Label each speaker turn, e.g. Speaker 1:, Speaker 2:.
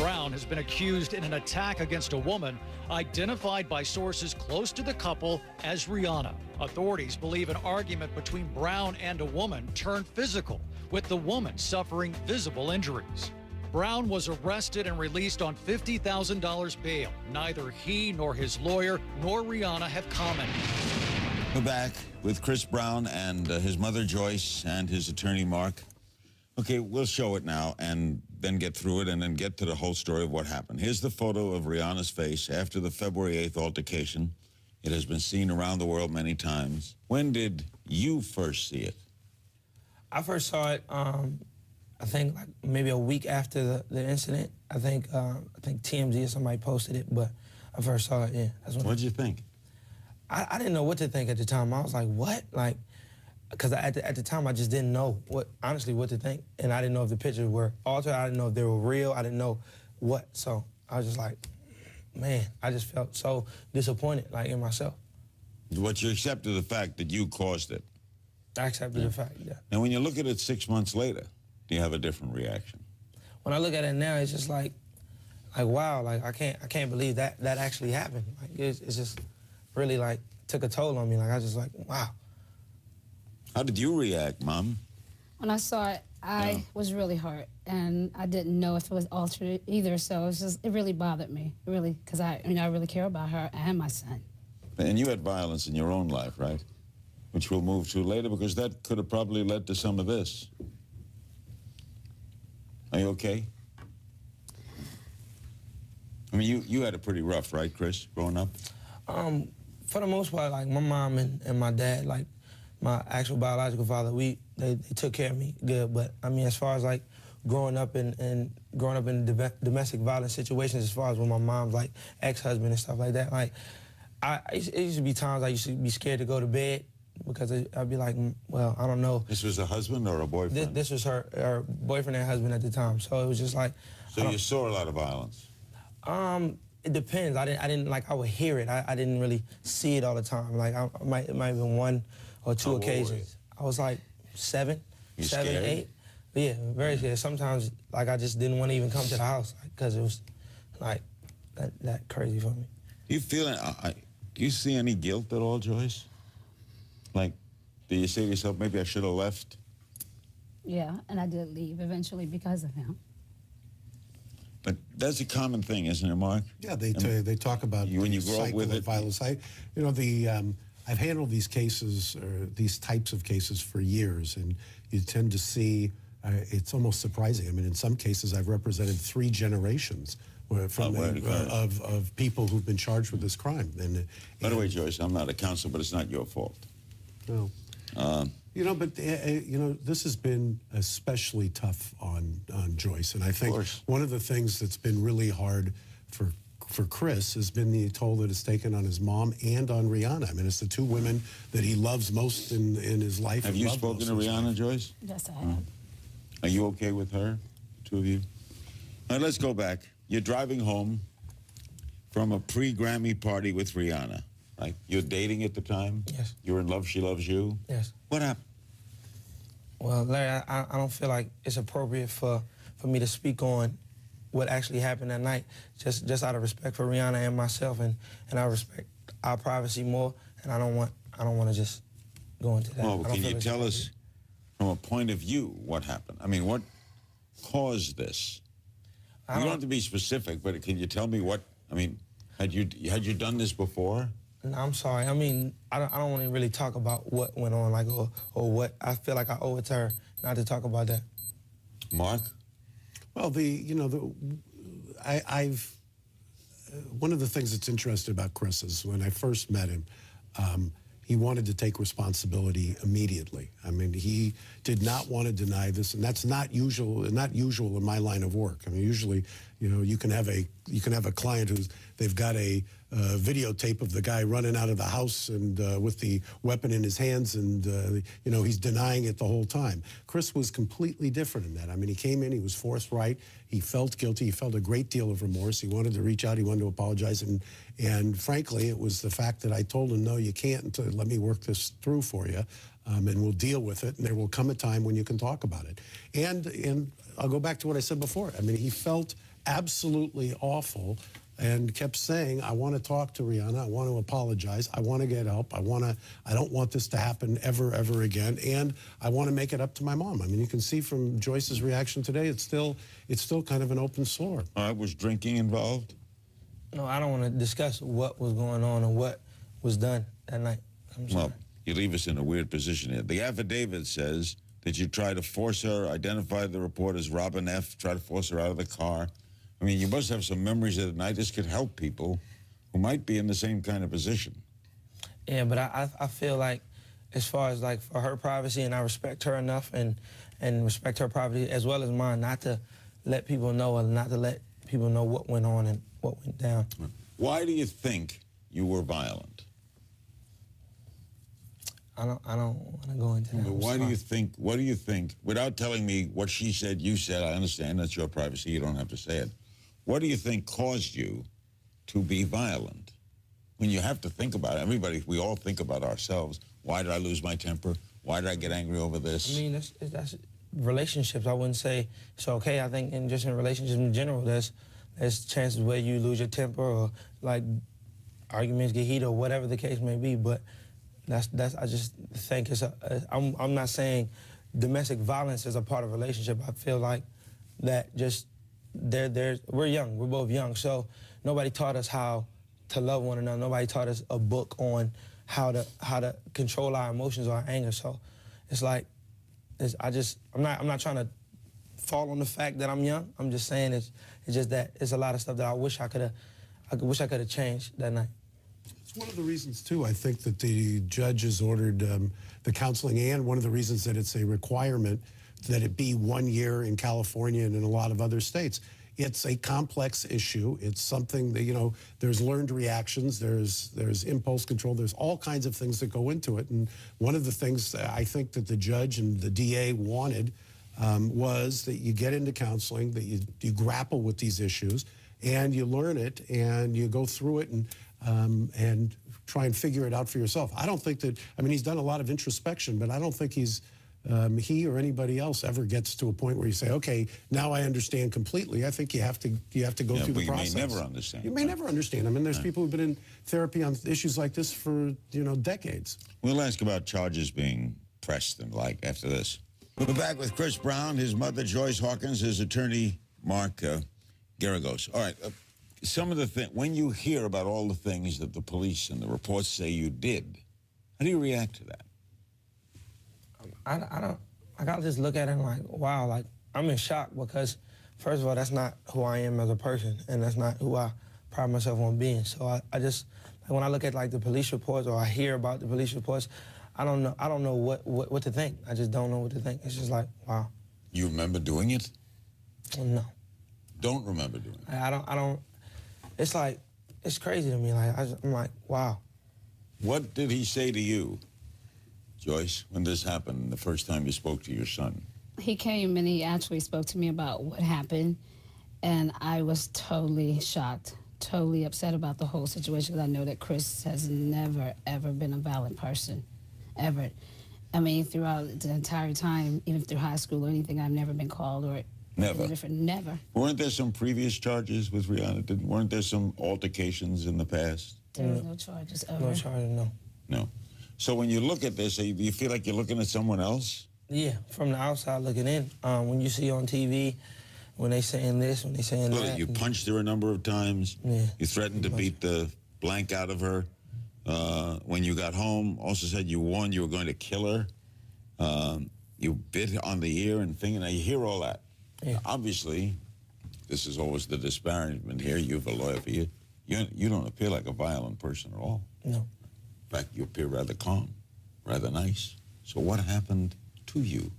Speaker 1: Brown has been accused in an attack against a woman identified by sources close to the couple as Rihanna. Authorities believe an argument between Brown and a woman turned physical, with the woman suffering visible injuries. Brown was arrested and released on $50,000 bail. Neither he nor his lawyer nor Rihanna have commented.
Speaker 2: We're back with Chris Brown and his mother Joyce and his attorney Mark. Okay, we'll show it now and then get through it and then get to the whole story of what happened. Here's the photo of Rihanna's face after the February 8th altercation. It has been seen around the world many times. When did you first see it?
Speaker 3: I first saw it, I think like maybe a week after the incident. I think TMZ or somebody posted it, but I first saw it, yeah.
Speaker 2: What did you think?
Speaker 3: I didn't know what to think at the time. I was like, what? Like, because at the time I just didn't know honestly what to think, and I didn't know if the pictures were altered. I didn't know if they were real. I didn't know what. So I was just like, man, I just felt so disappointed, like, in myself.
Speaker 2: But you accepted the fact that you caused it.
Speaker 3: I accepted the fact, yeah.
Speaker 2: Now, when you look at it 6 months later, do you have a different reaction?
Speaker 3: When I look at it now, it's just like wow, like I can't believe that actually happened. Like it's just really like took a toll on me. Like I just like, wow.
Speaker 2: How did you react, Mom?
Speaker 4: When I saw it, I was really hurt, and I didn't know if it was altered either. So it really bothered me, really, because I really care about her and my son.
Speaker 2: And you had violence in your own life, right? Which we'll move to later, because that could have probably led to some of this. Are you okay? I mean, you had it pretty rough, right, Chris, growing up?
Speaker 3: For the most part, like, my mom and my dad, like, my actual biological father, they took care of me good. But I mean, as far as like growing up in domestic violence situations, as far as with my mom's like ex-husband and stuff like that, like it used to be times I used to be scared to go to bed because I'd be like, well, I don't know.
Speaker 2: This was a husband or a boyfriend?
Speaker 3: This was her boyfriend and husband at the time. So it was just like.
Speaker 2: So you saw a lot of violence?
Speaker 3: It depends. I didn't like, I would hear it. I didn't really see it all the time. Like it might have been one or two occasions. I was like 7,
Speaker 2: scared?
Speaker 3: 8. Yeah, very scared. Sometimes, like, I just didn't want to even come to the house because it was like that crazy for me.
Speaker 2: Do you feel do you see any guilt at all, Joyce? Like, do you say to yourself, maybe I should have left?
Speaker 4: Yeah, and I did leave eventually because of him.
Speaker 2: But that's a common thing, isn't it, Mark?
Speaker 5: Yeah, they talk about
Speaker 2: when you grow up with it.
Speaker 5: Violence. I've handled these cases, or these types of cases, for years, and you tend to see it's almost surprising. I mean, in some cases, I've represented 3 generations of people who've been charged with this crime.
Speaker 2: By the way, Joyce, I'm not a counselor, but it's not your fault.
Speaker 5: No. This has been especially tough on Joyce, and I think one of the things that's been really hard for Chris has been the toll that it's taken on his mom and on Rihanna. I mean, it's the 2 women that he loves most in his life.
Speaker 2: Have you spoken to Rihanna, Joyce?
Speaker 4: Yes, I have.
Speaker 2: Are you okay with her, 2 of you? All right, let's go back. You're driving home from a pre-Grammy party with Rihanna, right? You're dating at the time?
Speaker 3: Yes.
Speaker 2: You're in love, she loves you?
Speaker 3: Yes.
Speaker 2: What happened?
Speaker 3: Well, Larry, I don't feel like it's appropriate for me to speak on what actually happened that night, just out of respect for Rihanna and myself, and I respect our privacy more, and I don't want to just go into that.
Speaker 2: Well, can you tell us from a point of view what happened? I mean, what caused this? You don't have to be specific, but can you tell me what? I mean, had you done this before?
Speaker 3: No, I'm sorry. I mean, I don't want to really talk about what went on, like, or what. I feel like I owe it to her not to talk about that.
Speaker 2: Mark?
Speaker 5: Well, one of the things that's interesting about Chris is when I first met him, he wanted to take responsibility immediately. I mean, he did not want to deny this, and that's not usual in my line of work. I mean, usually, you can have a client who's they've got a videotape of the guy running out of the house and with the weapon in his hands, and he's denying it the whole time. Chris was completely different in that. I mean, he came in, he was forthright, he felt guilty, he felt a great deal of remorse, he wanted to reach out, he wanted to apologize, and frankly, it was the fact that I told him, no, you can't, let me work this through for you, and we'll deal with it, and there will come a time when you can talk about it. And I'll go back to what I said before. I mean, he felt absolutely awful, and kept saying, I want to talk to Rihanna, I want to apologize, I want to get help, I don't want this to happen ever again, and I want to make it up to my mom. I mean, you can see from Joyce's reaction today, it's still kind of an open sore.
Speaker 2: Was drinking involved?
Speaker 3: No, I don't want to discuss what was going on or what was done that night. I'm sorry.
Speaker 2: Well, you leave us in a weird position here. The affidavit says that you tried to force her, identify the report as Robin F., try to force her out of the car. I mean, you must have some memories of the night. This could help people who might be in the same kind of position.
Speaker 3: Yeah, but I feel like, as far as like for her privacy, and I respect her enough and respect her privacy as well as mine, not to let people know or not to let people know what went on and what went down.
Speaker 2: Why do you think you were violent?
Speaker 3: I don't want to go into that.
Speaker 2: But what do you think, without telling me what she said, you said, I understand, that's your privacy, you don't have to say it. What do you think caused you to be violent? When you have to think about it, we all think about ourselves. Why did I lose my temper? Why did I get angry over this?
Speaker 3: I mean, that's relationships. I wouldn't say it's okay. I think just in relationships in general, there's chances where you lose your temper or like arguments get heated or whatever the case may be. But I just think I'm not saying domestic violence is a part of a relationship. I feel like that just we're young. We're both young, so nobody taught us how to love one another. Nobody taught us a book on how to control our emotions or our anger. So it's like I'm not trying to fall on the fact that I'm young. I'm just saying it's just that it's a lot of stuff that I wish I could have changed that night.
Speaker 5: It's one of the reasons, too, I think that the judge has ordered the counseling, and one of the reasons that it's a requirement that it be 1 year in California and in a lot of other states. It's a complex issue. It's something that, you know, there's learned reactions, there's impulse control, there's all kinds of things that go into it. And one of the things that I think that the judge and the DA wanted was that you get into counseling, that you grapple with these issues, and you learn it, and you go through it and try and figure it out for yourself. I don't think that, I mean, he's done a lot of introspection, but I don't think he or anybody else ever gets to a point where you say, okay, now I understand completely. I think you have to go through the process.
Speaker 2: You may never understand.
Speaker 5: You may never understand. I mean, there's people who've been in therapy on issues like this for, you know, decades.
Speaker 2: We'll ask about charges being pressed and like after this. We're back with Chris Brown, his mother, Joyce Hawkins, his attorney, Mark Garagos. All right. Some of the things, when you hear about all the things that the police and the reports say you did, how do you react to that?
Speaker 3: I gotta just look at it and like, wow, like I'm in shock because first of all, that's not who I am as a person, and that's not who I pride myself on being. So I just, like, when I look at like the police reports or I hear about the police reports, I don't know what to think. I just don't know what to think. It's just like, wow.
Speaker 2: You remember doing it?
Speaker 3: No.
Speaker 2: Don't remember doing it?
Speaker 3: I don't, it's like, it's crazy to me. Like, I'm like, wow.
Speaker 2: What did he say to you, Joyce, when this happened, the first time you spoke to your son?
Speaker 4: He came and he actually spoke to me about what happened, and I was totally shocked, totally upset about the whole situation, because I know that Chris has never, ever been a violent person, ever. I mean, throughout the entire time, even through high school or anything, I've never been called or
Speaker 2: never.
Speaker 4: Different. Never.
Speaker 2: Weren't there some previous charges with Rihanna? Weren't there some altercations in the past?
Speaker 4: There was no charges ever.
Speaker 3: No charges, no.
Speaker 2: No. So when you look at this, do you feel like you're looking at someone else?
Speaker 3: Yeah, from the outside looking in. When you see on TV, when they saying this, when they saying that.
Speaker 2: You punched her a number of times.
Speaker 3: Yeah.
Speaker 2: You threatened to beat the blank out of her. When you got home, also said you warned you were going to kill her. You bit on the ear and thing. Now you hear all that.
Speaker 3: Yeah.
Speaker 2: Obviously, this is always the disparagement here. You have a lawyer for you. You don't appear like a violent person at all.
Speaker 3: No.
Speaker 2: In fact, you appear rather calm, rather nice. So what happened to you?